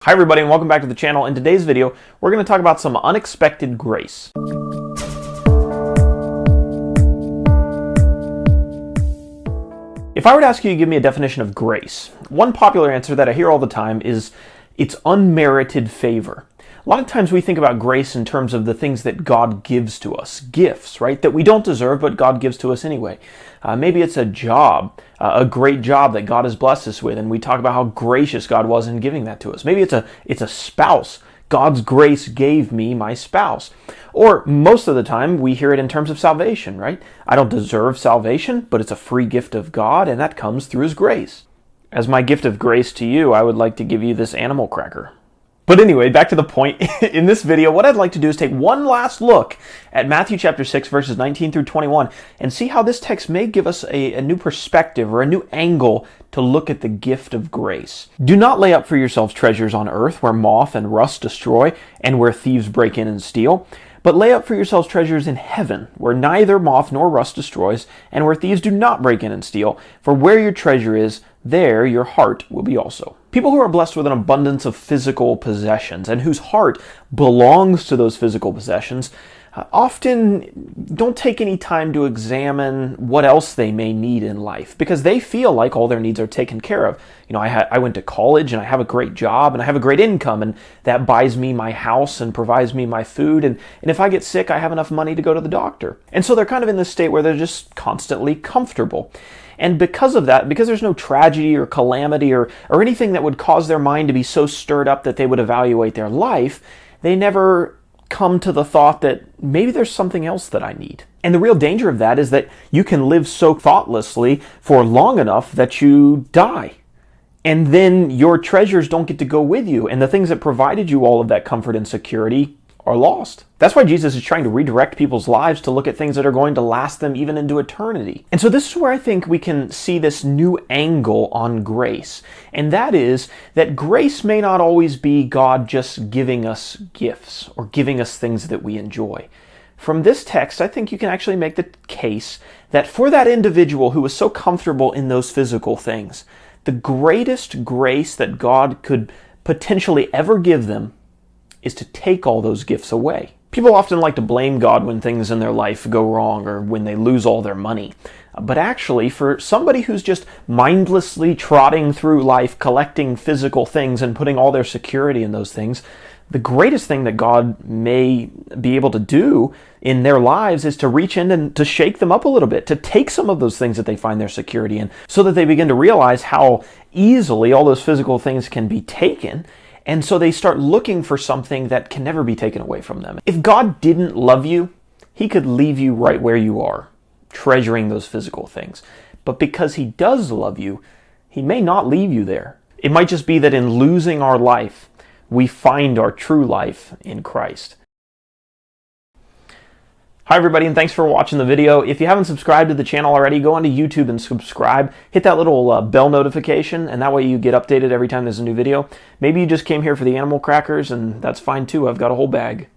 Hi everybody and welcome back to the channel. In today's video, we're going to talk about some unexpected grace. If I were to ask you to give me a definition of grace, one popular answer that I hear all the time is it's unmerited favor. A lot of times we think about grace in terms of the things that God gives to us, gifts, right? That we don't deserve, but God gives to us anyway. Maybe it's a job, a great job that God has blessed us with, and we talk about how gracious God was in giving that to us. Maybe it's a spouse. God's grace gave me my spouse. Or most of the time, we hear it in terms of salvation, right? I don't deserve salvation, but it's a free gift of God, and that comes through His grace. As my gift of grace to you, I would like to give you this animal cracker. But anyway, back to the point. In this video, what I'd like to do is take one last look at Matthew chapter 6, verses 19 through 21, and see how this text may give us a new perspective or a new angle to look at the gift of grace. Do not lay up for yourselves treasures on earth where moth and rust destroy and where thieves break in and steal. But lay up for yourselves treasures in heaven, where neither moth nor rust destroys, and where thieves do not break in and steal. For where your treasure is, there your heart will be also. People who are blessed with an abundance of physical possessions, and whose heart belongs to those physical possessions, often don't take any time to examine what else they may need in life, because they feel like all their needs are taken care of. You know, I went to college and I have a great job and I have a great income, and that buys me my house and provides me my food, and if I get sick, I have enough money to go to the doctor. And so they're kind of in this state where they're just constantly comfortable. And because of that, because there's no tragedy or calamity or anything that would cause their mind to be so stirred up that they would evaluate their life, they never come to the thought that maybe there's something else that I need. And the real danger of that is that you can live so thoughtlessly for long enough that you die. And then your treasures don't get to go with you, and the things that provided you all of that comfort and security are lost. That's why Jesus is trying to redirect people's lives to look at things that are going to last them even into eternity. And so this is where I think we can see this new angle on grace. And that is that grace may not always be God just giving us gifts or giving us things that we enjoy. From this text, I think you can actually make the case that for that individual who was so comfortable in those physical things, the greatest grace that God could potentially ever give them is to take all those gifts away. People often like to blame God when things in their life go wrong or when they lose all their money. But actually, for somebody who's just mindlessly trotting through life, collecting physical things and putting all their security in those things, the greatest thing that God may be able to do in their lives is to reach in and to shake them up a little bit, to take some of those things that they find their security in, so that they begin to realize how easily all those physical things can be taken. And so they start looking for something that can never be taken away from them. If God didn't love you, He could leave you right where you are, treasuring those physical things. But because He does love you, He may not leave you there. It might just be that in losing our life, we find our true life in Christ. Hi everybody, and thanks for watching the video. If you haven't subscribed to the channel already, go onto YouTube and subscribe. Hit that little bell notification, and that way you get updated every time there's a new video. Maybe you just came here for the animal crackers, and that's fine too. I've got a whole bag.